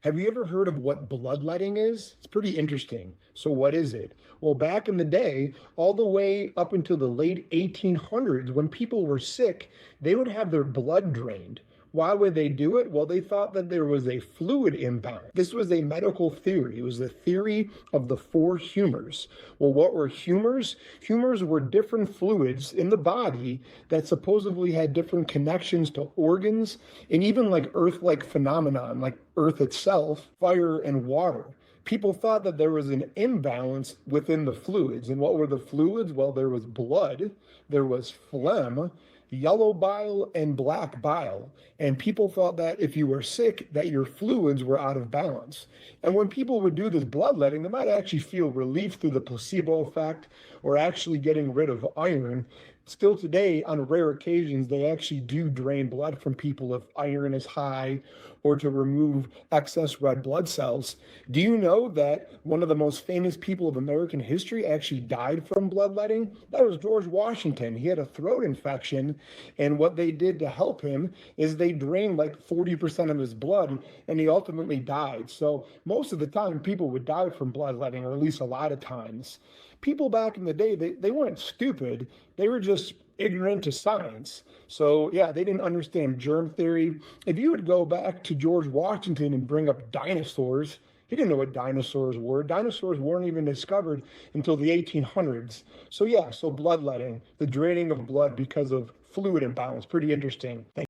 Have you ever heard of what bloodletting is? It's pretty interesting. So, what is it? Well, back in the day, all the way up until the late 1800s, when people were sick, they would have their blood drained. Why would they do it? Well, they thought that there was a fluid imbalance. This was a medical theory. It was the theory of the four humors. Well, what were humors? Humors were different fluids in the body that supposedly had different connections to organs and even like Earth-like phenomenon, like Earth itself, fire and water. People thought that there was an imbalance within the fluids. And what were the fluids? Well, there was blood, there was phlegm, yellow bile, and black bile. And people thought that if you were sick, that your fluids were out of balance. And when people would do this bloodletting, they might actually feel relief through the placebo effect or actually getting rid of iron. Still today, on rare occasions, they actually do drain blood from people if iron is high or to remove excess red blood cells. Do you know that one of the most famous people of American history actually died from bloodletting? That was George Washington. He had a throat infection, and what they did to help him is they drained like 40% of his blood, and he ultimately died. So most of the time, people would die from bloodletting, or at least a lot of times. People back in the day, they weren't stupid. They were just ignorant to science. So yeah, they didn't understand germ theory. If you would go back to George Washington and bring up dinosaurs, he didn't know what dinosaurs were. Dinosaurs weren't even discovered until the 1800s. So yeah, so bloodletting, the draining of blood because of fluid imbalance, pretty interesting. Thank